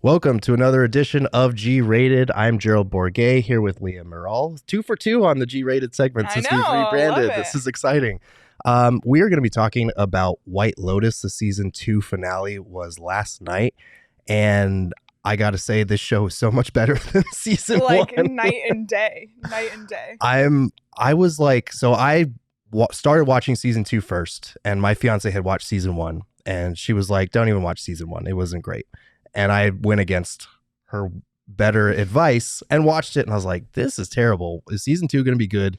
Welcome to another edition of G-Rated. I'm Gerald Bourguet here with Leah and Merrall. 2 for 2 on the G-Rated segment since we've rebranded. This is exciting. We are going to be talking about White Lotus. The season 2 finale was last night, and I got to say this show is so much better than season 1. Like night and day. I started watching season 2 first, and my fiance had watched season 1, and she was like, "Don't even watch season 1. It wasn't great." And I went against her better advice and watched it. And I was like, this is terrible. Is season 2 going to be good?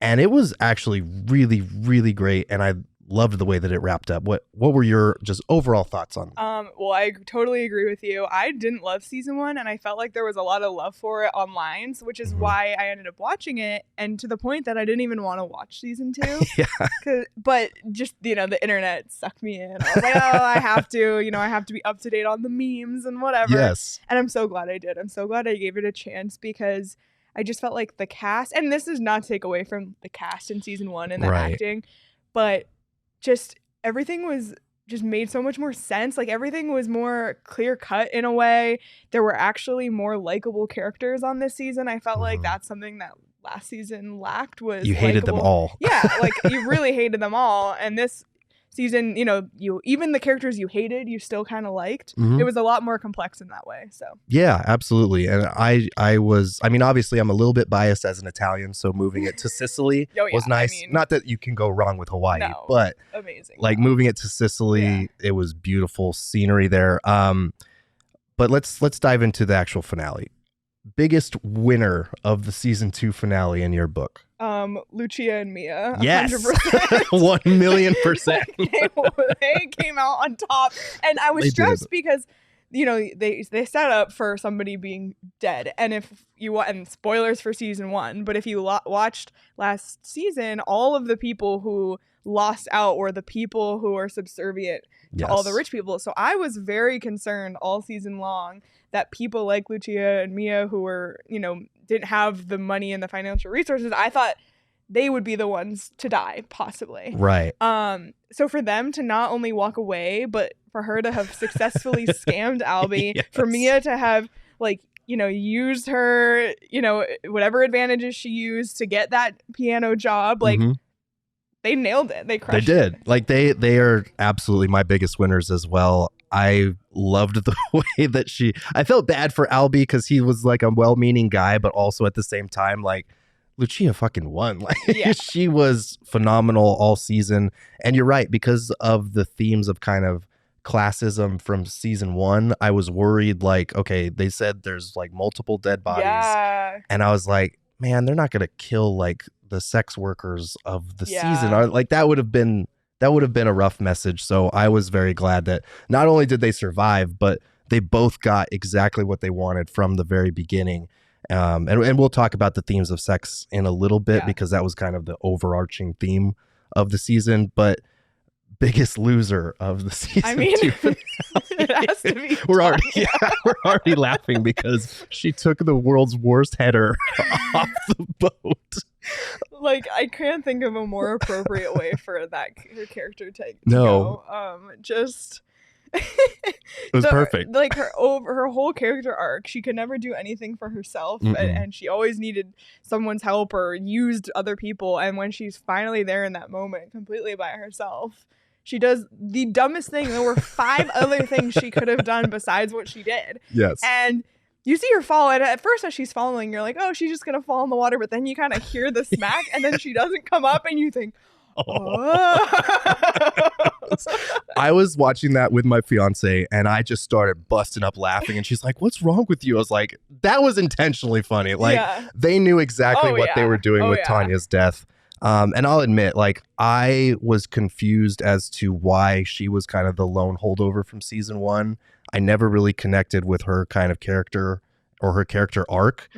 And it was actually really, really great. And I loved the way that it wrapped up. What were your just overall thoughts on it? Well, I totally agree with you. I didn't love season 1, and I felt like there was a lot of love for it online, which is why I ended up watching it, and to the point that I didn't even want to watch season 2. Yeah. But just, the internet sucked me in. I was like, I have to, I have to be up to date on the memes and whatever. Yes. And I'm so glad I did. I'm so glad I gave it a chance because I just felt like the cast, and this is not to take away from the cast in season 1 and the acting, but just everything was just made so much more sense. Like everything was more clear cut in a way. There were actually more likable characters on this season. I felt like that's something that last season lacked. Was you hated them all. Yeah, like you really hated them all. And this season, you even the characters you hated, you still kind of liked. It was a lot more complex in that way. So yeah, absolutely. And I mean, obviously I'm a little bit biased as an Italian, so moving it to Sicily was nice. Not that you can go wrong with Hawaii, but amazing. Like moving it to Sicily, it was beautiful scenery there. But let's dive into the actual finale. Biggest winner of the season 2 finale in your book? Lucia and Mia. Yes. 100%. 1,000,000%. They came out on top, and I was stressed because they set up for somebody being dead, and if you and spoilers for season 1, but if you watched last season, all of the people who lost out were the people who are subservient to all the rich people. So I was very concerned all season long that people like Lucia and Mia, who were didn't have the money and the financial resources, I thought they would be the ones to die, possibly. Right. So for them to not only walk away, but for her to have successfully scammed Alby, for Mia to have used her, whatever advantages she used to get that piano job, they nailed it. They crushed it. They did. Like they are absolutely my biggest winners as well. I loved the way that I felt bad for Alby because he was like a well-meaning guy, but also at the same time, like Lucia fucking won. Like she was phenomenal all season. And you're right, because of the themes of kind of classism from season 1, I was worried, like, okay, they said there's like multiple dead bodies. Yeah. And I was like, man, they're not going to kill like the sex workers of the season. Like that would have been a rough message. So I was very glad that not only did they survive, but they both got exactly what they wanted from the very beginning. And we'll talk about the themes of sex in a little bit because that was kind of the overarching theme of the season. But biggest loser of the season. I mean, 2 it has to be. We're already laughing because she took the world's worst header off the boat. Like, I can't think of a more appropriate way for her character to go. Just it was perfect. Like her whole character arc, she could never do anything for herself, and she always needed someone's help or used other people. And when she's finally there in that moment, completely by herself, she does the dumbest thing. There were 5 other things she could have done besides what she did. Yes. And you see her fall, and at first as she's falling, you're like, oh, she's just going to fall in the water. But then you kind of hear the smack, and then she doesn't come up, and you think, oh. I was watching that with my fiance, and I just started busting up laughing. And she's like, what's wrong with you? I was like, that was intentionally funny. Like, they knew exactly what they were doing with Tanya's death. And I'll admit, like, I was confused as to why she was kind of the lone holdover from season 1. I never really connected with her kind of character or her character arc.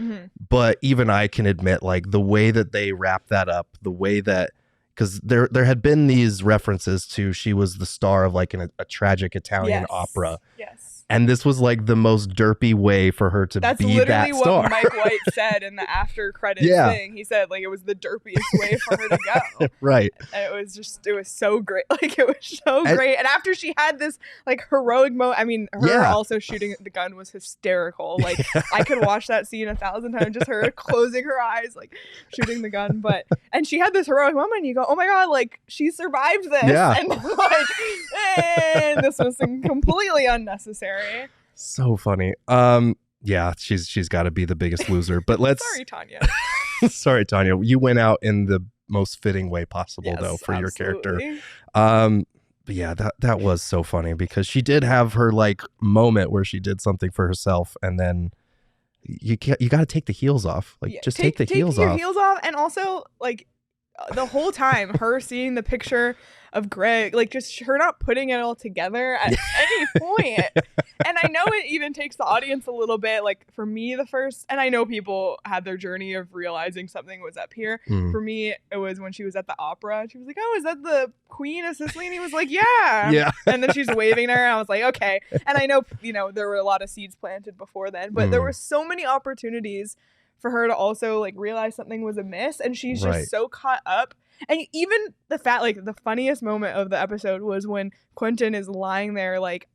But even I can admit, like, the way that they wrapped that up, the way that, because there had been these references to she was the star of like a tragic Italian opera. Yes. And this was like the most derpy way for her to That's be literally that star. what Mike White said in the after credits thing. He said like it was the derpiest way for her to go. Right. And it was so great. Like it was so great. And after she had this like heroic moment, I mean, her also shooting the gun was hysterical. Like I could watch that scene 1,000 times, just her closing her eyes, like shooting the gun. And she had this heroic moment and you go, oh my God, like she survived this. Yeah. And like, and this was completely unnecessary. So funny. Yeah, she's got to be the biggest loser. But Sorry, Tanya. Sorry, Tanya. You went out in the most fitting way possible, though, for your character. But yeah, that was so funny because she did have her like moment where she did something for herself, and then you got to take the heels off. Like, just take the heels off. Take your heels off, and also like the whole time, her seeing the picture of Greg, like just her not putting it all together at any point. And I know it even takes the audience a little bit, like for me and I know people had their journey of realizing something was up here. For me, it was when she was at the opera and she was like, oh, is that the Queen of Sicily? And he was like, yeah. And then she's waving her and I was like, okay. And I know, there were a lot of seeds planted before then, but there were so many opportunities for her to also like realize something was amiss, and she's just so caught up. And even the fact, like the funniest moment of the episode was when Quentin is lying there like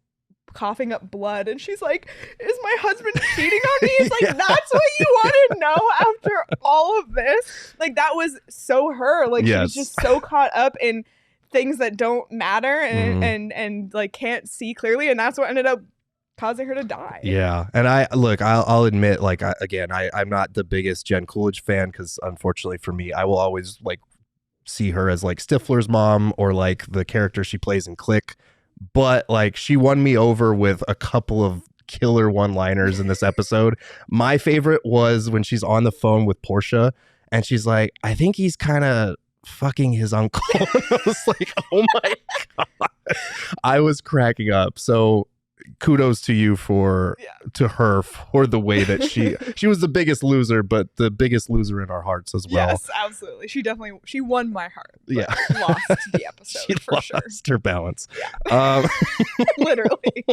coughing up blood and she's like, is my husband cheating on me? It's like, that's what you want to know after all of this? Like that was so her. Like she's just so caught up in things that don't matter and like can't see clearly, and that's what ended up causing her to die. Yeah. And I'll admit, like, I'm not the biggest Jen Coolidge fan because unfortunately for me, I will always like see her as like Stifler's mom or like the character she plays in Click. But like she won me over with a couple of killer one-liners in this episode. My favorite was when she's on the phone with Porsche and she's like, I think he's kind of fucking his uncle. I was like, oh my God. I was cracking up. So kudos to you to her for the way that she was the biggest loser, but the biggest loser in our hearts as well. Yes, absolutely. She won my heart. Yeah, lost the episode. She lost her balance. Yeah, literally.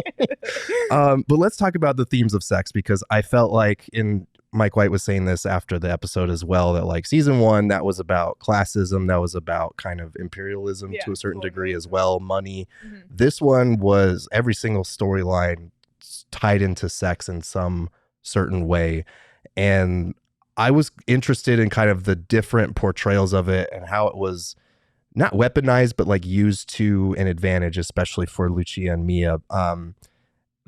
But let's talk about the themes of sex, because I felt like Mike White was saying this after the episode as well, that like season 1, that was about classism, that was about kind of imperialism to a certain degree as well, money. This one was every single storyline tied into sex in some certain way. And I was interested in kind of the different portrayals of it and how it was not weaponized, but like used to an advantage, especially for Lucia and Mia.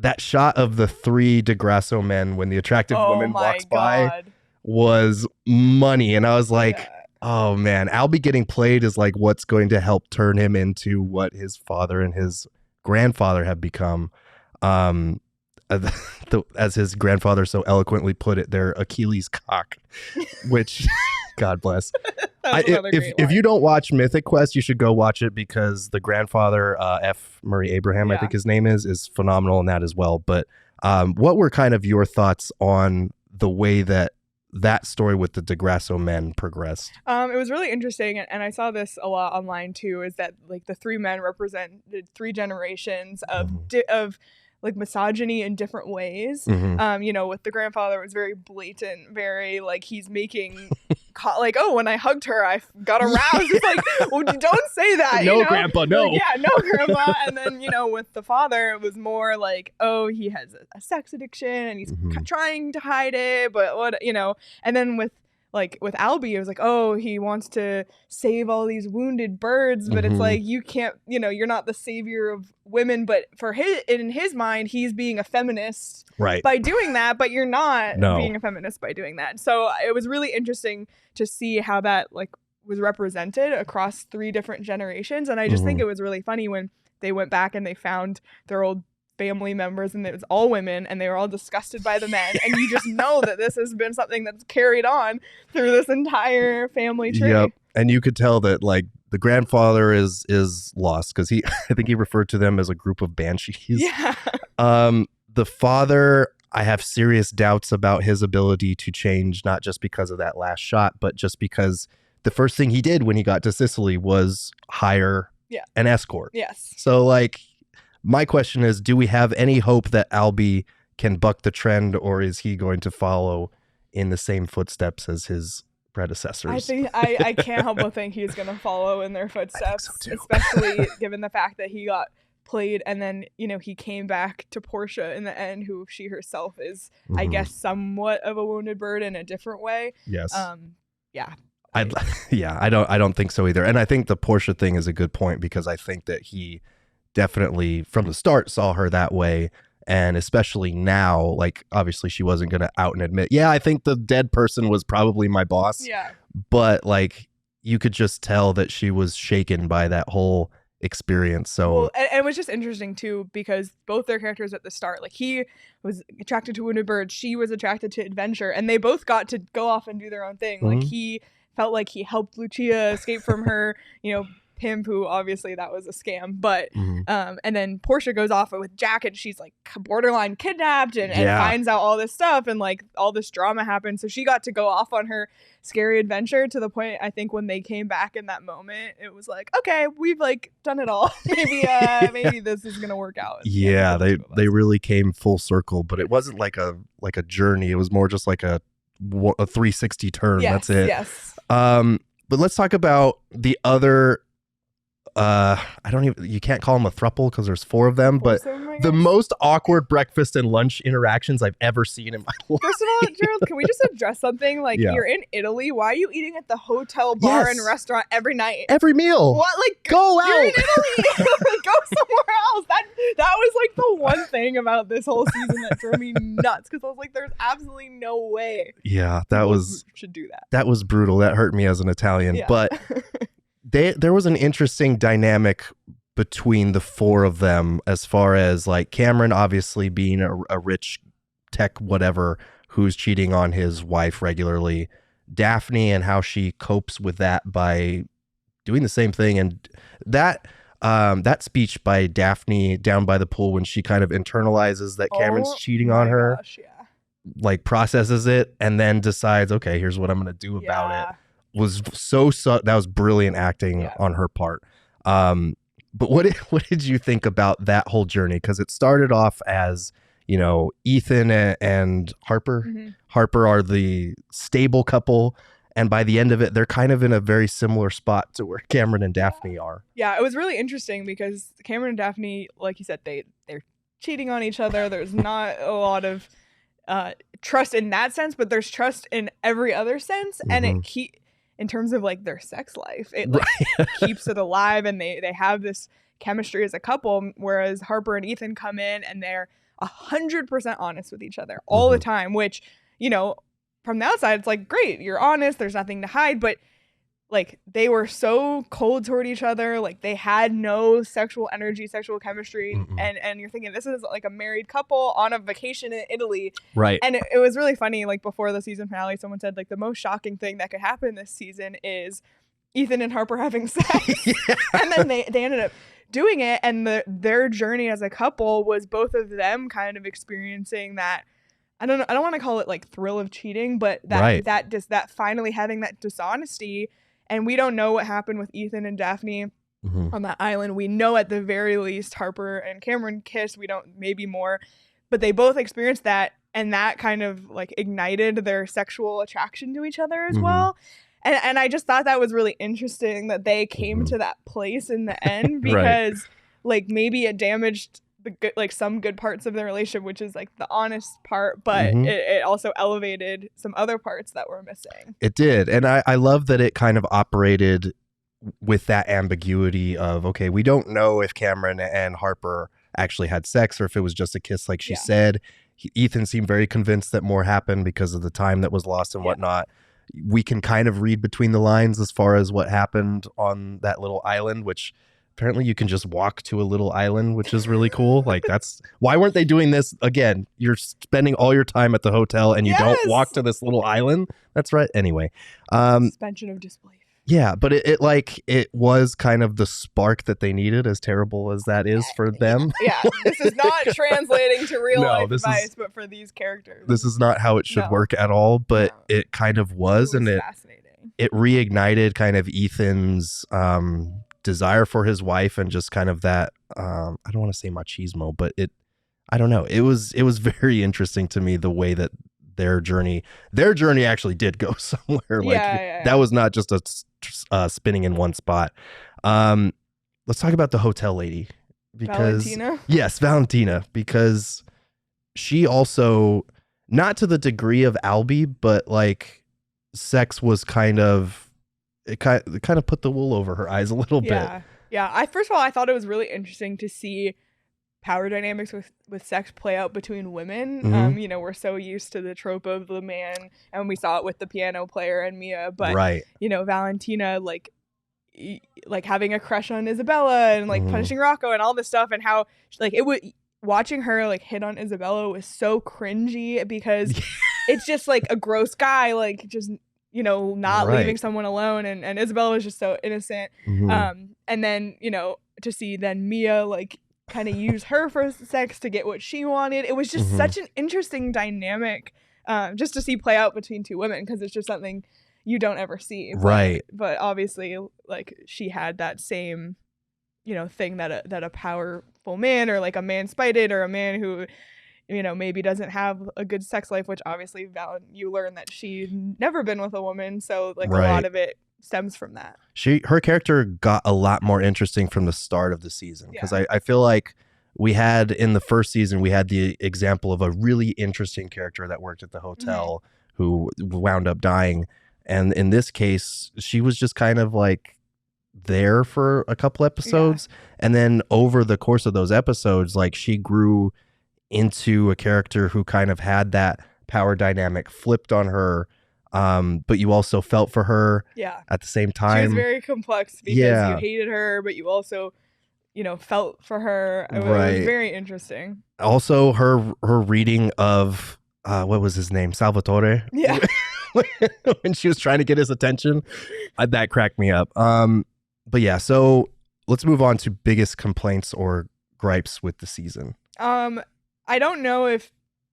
That shot of the 3 DeGrasso men when the attractive woman walks by was money. And I was like, oh man, Alby getting played is like what's going to help turn him into what his father and his grandfather have become. As his grandfather so eloquently put it, their Achilles cock, which God bless. If you don't watch Mythic Quest, you should go watch it, because the grandfather, F. Murray Abraham, I think his name is phenomenal in that as well. But what were kind of your thoughts on the way that story with the DeGrasso men progressed? It was really interesting, and I saw this a lot online too, is that like the 3 men represented 3 generations of like misogyny in different ways. With the grandfather, it was very blatant, very like he's making like, oh, when I hugged her, I got aroused. It's like, well, don't say that. No, Grandpa, no. Like, yeah, no, Grandpa. And then, with the father, it was more like, oh, he has a sex addiction and he's trying to hide it, but what, and then with Alby, it was like, oh, he wants to save all these wounded birds, but it's like, you can't, you're not the savior of women, but in his mind, he's being a feminist by doing that, but you're not being a feminist by doing that. So it was really interesting to see how that like was represented across 3 different generations. And I just think it was really funny when they went back and they found their old family members, and it was all women, and they were all disgusted by the men, and you just know that this has been something that's carried on through this entire family tree. Yep. And you could tell that like the grandfather is lost, because I think he referred to them as a group of banshees. Yeah. The father, I have serious doubts about his ability to change, not just because of that last shot, but just because the first thing he did when he got to Sicily was hire an escort. Yes. So like, my question is, do we have any hope that Alby can buck the trend, or is he going to follow in the same footsteps as his predecessors? I think I can't help but think he's going to follow in their footsteps, especially given the fact that he got played and then, he came back to Porsche in the end, who she herself is, I guess, somewhat of a wounded bird in a different way. Yes. Yeah. I don't think so either. And I think the Porsche thing is a good point, because I think that he definitely from the start saw her that way. And especially now, like, obviously she wasn't going to out and admit, yeah, I think the dead person was probably my boss. Yeah. But like, you could just tell that she was shaken by that whole experience. So and it was just interesting too, because both their characters at the start, like, he was attracted to wounded birds, she was attracted to adventure, and they both got to go off and do their own thing. Like, he felt like he helped Lucia escape from her, pimp, who obviously that was a scam, but and then Porsche goes off with Jack, and she's like borderline kidnapped and finds out all this stuff, and like all this drama happened. So she got to go off on her scary adventure, to the point, I think, when they came back in that moment, it was like, okay, we've like done it all. maybe this is gonna work out. Yeah, they really came full circle, but it wasn't like a journey. It was more just like a 360 turn. Yes, that's it. Yes. But let's talk about the other. You can't call them a throuple because there's 4 of them, but the most awkward breakfast and lunch interactions I've ever seen in my life. First of all, Gerald, can we just address something? Like, you're in Italy. Why are you eating at the hotel bar and restaurant every night? Every meal. What? Like, go out. You're in Italy. Go somewhere else. That was like the one thing about this whole season that drove me nuts, because I was like, there's absolutely no way. Yeah, should do that. That was brutal. That hurt me as an Italian, but. There was an interesting dynamic between the 4 of them, as far as like Cameron obviously being a rich tech whatever who's cheating on his wife regularly, Daphne and how she copes with that by doing the same thing, and that speech by Daphne down by the pool when she kind of internalizes that Cameron's cheating on her, gosh, like processes it and then decides, okay, here's what I'm gonna do about it. Was so that was brilliant acting on her part. But what did you think about that whole journey? Because it started off as, Ethan and Harper. Harper are the stable couple, and by the end of it, they're kind of in a very similar spot to where Cameron and Daphne are. Yeah, it was really interesting because Cameron and Daphne, like you said, they're cheating on each other. There's not a lot of trust in that sense, but there's trust in every other sense, and in terms of like their sex life, it like keeps it alive, and they have this chemistry as a couple, whereas Harper and Ethan come in and they're 100% honest with each other all the time, which, from the outside, it's like, great, you're honest, there's nothing to hide, but like they were so cold toward each other, like they had no sexual energy, sexual chemistry, and you're thinking, this is like a married couple on a vacation in Italy, right? And it was really funny, like before the season finale, someone said like the most shocking thing that could happen this season is Ethan and Harper having sex. And then they ended up doing it, and their journey as a couple was both of them kind of experiencing that, I don't want to call it like thrill of cheating, but that finally having that dishonesty. And we don't know what happened with Ethan and Daphne on that island. We know at the very least Harper and Cameron kissed. We don't, maybe more, but they both experienced that, and that kind of like ignited their sexual attraction to each other as well. And I just thought that was really interesting that they came to that place in the end, because like maybe it damaged the good, like some good parts of their relationship, which is like the honest part, but it also elevated some other parts that were missing. It did. And I love that it kind of operated with that ambiguity of, okay, we don't know if Cameron and Harper actually had sex or if it was just a kiss like she said. Ethan seemed very convinced that more happened because of the time that was lost and whatnot. We can kind of read between the lines as far as what happened on that little island, which apparently you can just walk to a little island, which is really cool. Like, that's why weren't they doing this again? You're spending all your time at the hotel and you don't walk to this little island. That's right. Anyway, suspension of disbelief. Yeah, but it was kind of the spark that they needed, as terrible as that is for them. Yeah, this is not translating to real life advice, but for these characters. This is not how it should work at all, but it kind of was, and fascinating. It reignited kind of Ethan's desire for his wife, and just kind of that I don't want to say machismo, but I don't know. It was very interesting to me the way that their journey actually did go somewhere. Like that was not just a spinning in one spot. Let's talk about the hotel lady because Valentina? Yes, Valentina, because she also, not to the degree of Alby, but like sex was kind of put the wool over her eyes a little bit. Yeah. First of all, I thought it was really interesting to see power dynamics with sex play out between women. Mm-hmm. We're so used to the trope of the man, and we saw it with the piano player and Mia, but right. Valentina like having a crush on Isabella and like punishing Rocco and all this stuff, and how like it would, watching her like hit on Isabella was so cringy because it's just like a gross guy, like just not leaving someone alone, and Isabella was just so innocent. And then to see then Mia like kind of use her for sex to get what she wanted. It was just such an interesting dynamic just to see play out between two women, because it's just something you don't ever see. Right. But obviously, like, she had that same, thing that a powerful man, or like a man spited, or a man who, maybe doesn't have a good sex life, which obviously you learn that she's never been with a woman. So like a lot of it stems from that. Her character got a lot more interesting from the start of the season, because I feel like we had in the first season, we had the example of a really interesting character that worked at the hotel who wound up dying. And in this case, she was just kind of like there for a couple episodes. And then over the course of those episodes, like she grew into a character who kind of had that power dynamic flipped on her. But you also felt for her at the same time. She was very complex because you hated her, but you also, felt for her. It was very interesting. Also, her reading of, what was his name? Salvatore? Yeah. When she was trying to get his attention. That cracked me up. But yeah, so let's move on to biggest complaints or gripes with the season. I don't know if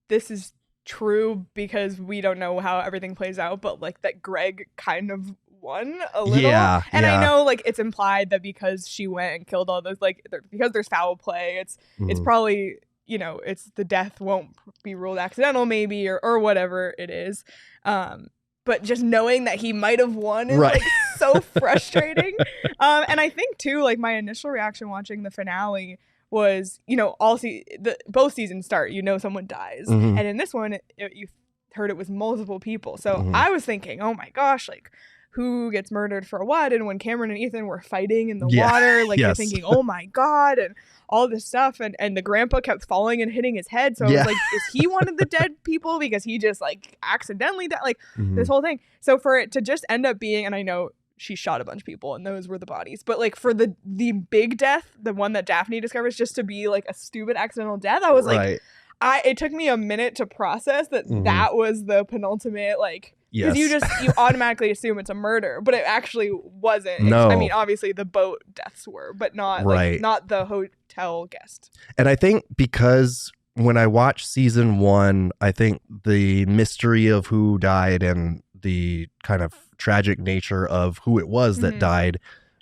this is true because we don't know how everything plays out, but like that Greg kind of won a little. And I know like it's implied that because she went and killed all those, like because there's foul play, it's probably, it's the death won't be ruled accidental maybe, or whatever it is. But just knowing that he might have won is like so frustrating. And I think too, like my initial reaction watching the finale was, both seasons start, someone dies. And in this one, you heard it was multiple people. So I was thinking, oh my gosh, like who gets murdered for what? And when Cameron and Ethan were fighting in the water, like you're thinking, oh my God, and all this stuff. And the grandpa kept falling and hitting his head. So I was like, is he one of the dead people? Because he just like accidentally died, like this whole thing. So for it to just end up being, and I know she shot a bunch of people and those were the bodies, but like for the big death, the one that Daphne discovers, just to be like a stupid accidental death, I was like, it took me a minute to process that that was the penultimate, like, because you automatically assume it's a murder, but it actually wasn't. No. I mean, obviously the boat deaths were, but not like, not the hotel guest. And I think because when I watched season 1, I think the mystery of who died and the kind of tragic nature of who it was that died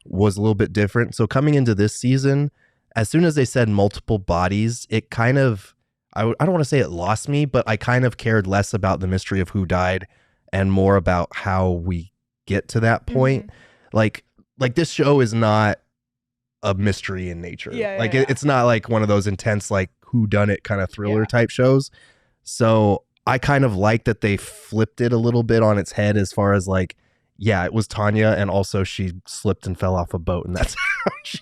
was a little bit different. So coming into this season, as soon as they said multiple bodies, it kind of, I don't want to say it lost me, but I kind of cared less about the mystery of who died and more about how we get to that point. Like this show is not a mystery in nature. It's not like one of those intense, like whodunit kind of thriller type shows. So I kind of like that they flipped it a little bit on its head as far as like, it was Tanya, and also she slipped and fell off a boat, and that's how she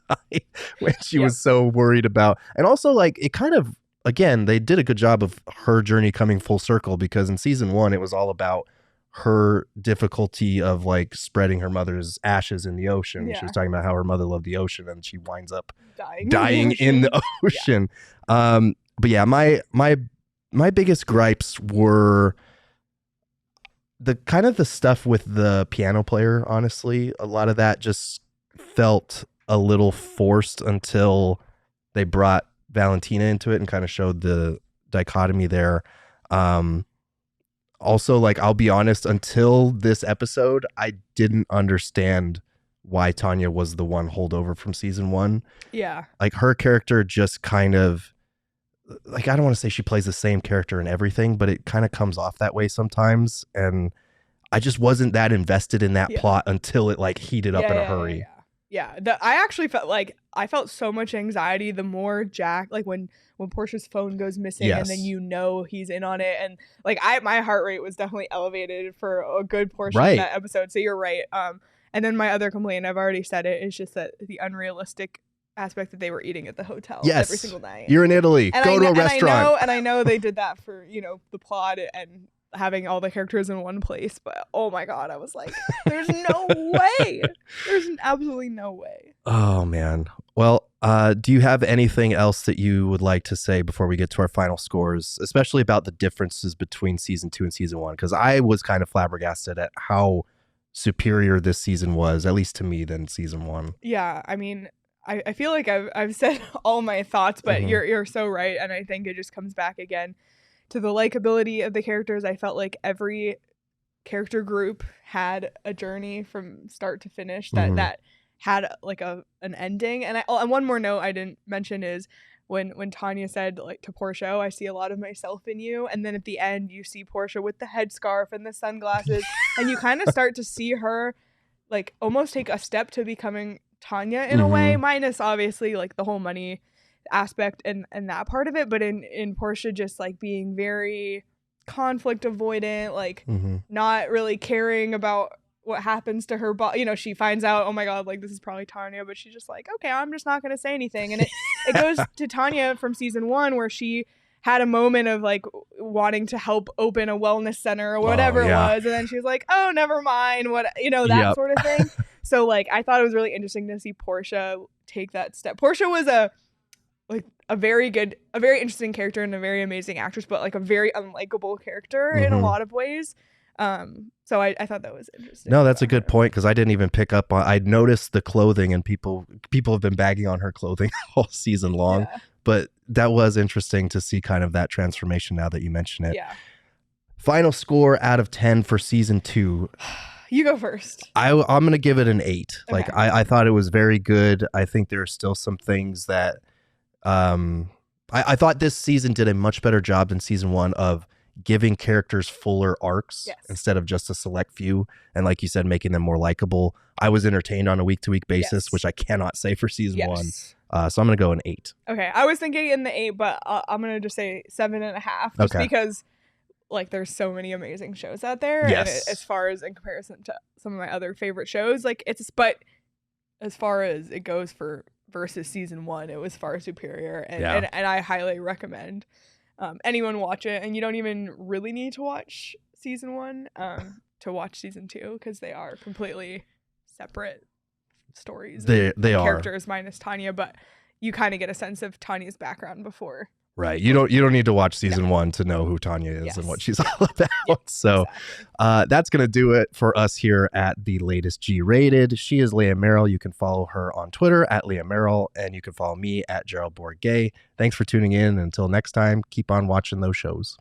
died when she was so worried about. And also like it kind of, again, they did a good job of her journey coming full circle, because in season 1 it was all about her difficulty of like spreading her mother's ashes in the ocean. She was talking about how her mother loved the ocean and she winds up dying in the ocean. But yeah, my biggest gripes were the kind of the stuff with the piano player. Honestly, a lot of that just felt a little forced until they brought Valentina into it and kind of showed the dichotomy there. Also, like, I'll be honest, until this episode, I didn't understand why Tanya was the one holdover from season 1. Yeah. Like her character just kind of, like, I don't want to say she plays the same character in everything, but it kind of comes off that way sometimes. And I just wasn't that invested in that plot until it like heated up in a hurry. I actually I felt so much anxiety the more Jack, like when Porsche's phone goes missing and then he's in on it, and like my heart rate was definitely elevated for a good portion of that episode. So you're right. And then my other complaint, I've already said it, is just that the unrealistic aspect that they were eating at the hotel every single night. You're in Italy. Go to a restaurant. And I know they did that for, the plot and having all the characters in one place, but oh my God, I was like, there's no way. There's absolutely no way. Oh man. Well, do you have anything else that you would like to say before we get to our final scores, especially about the differences between season 2 and season 1? Because I was kind of flabbergasted at how superior this season was, at least to me, than season 1. Yeah, I mean, I feel like I've said all my thoughts, but you're so right, and I think it just comes back again to the likability of the characters. I felt like every character group had a journey from start to finish that had like an ending. And one more note I didn't mention is when Tanya said like to Porsche, I see a lot of myself in you, and then at the end you see Porsche with the headscarf and the sunglasses, and you kind of start to see her like almost take a step to becoming Tanya in a way, minus obviously like the whole money aspect and that part of it, but in Porsche just like being very conflict avoidant, like not really caring about what happens to her she finds out, oh my God, like this is probably Tanya, but she's just like, okay, I'm just not gonna say anything. And it goes to Tanya from season 1 where she had a moment of like wanting to help open a wellness center or whatever it was, and then she was like, oh, never mind, what that sort of thing. So like I thought it was really interesting to see Porsche take that step. Porsche was a very interesting character and a very amazing actress, but like a very unlikable character in a lot of ways. So I thought that was interesting. No, that's a good point, because I didn't even pick up on. I noticed the clothing, and people have been bagging on her clothing all season long. Yeah. But that was interesting to see kind of that transformation now that you mention it. Yeah. Final score out of 10 for season 2. You go first. I'm going to give it an 8. Okay. Like I thought it was very good. I think there are still some things that I thought this season did a much better job than season 1 of giving characters fuller arcs instead of just a select few. And like you said, making them more likable. I was entertained on a week-to-week basis, which I cannot say for season 1. So I'm going to go an 8. Okay. I was thinking in the 8, but I'm going to just say 7.5 just because like there's so many amazing shows out there. And as far as in comparison to some of my other favorite shows, like but as far as it goes for versus season 1, it was far superior, and I highly recommend anyone watch it. And you don't even really need to watch season 1 to watch season 2, because they are completely separate stories. They are characters minus Tanya, but you kind of get a sense of Tanya's background before. Right. You don't need to watch season 1 to know who Tanya is and what she's all about. So that's going to do it for us here at The Latest G-Rated. She is Leah Merrall. You can follow her on Twitter at Leah Merrall, and you can follow me at Gerald Bourguet. Thanks for tuning in. Until next time, keep on watching those shows.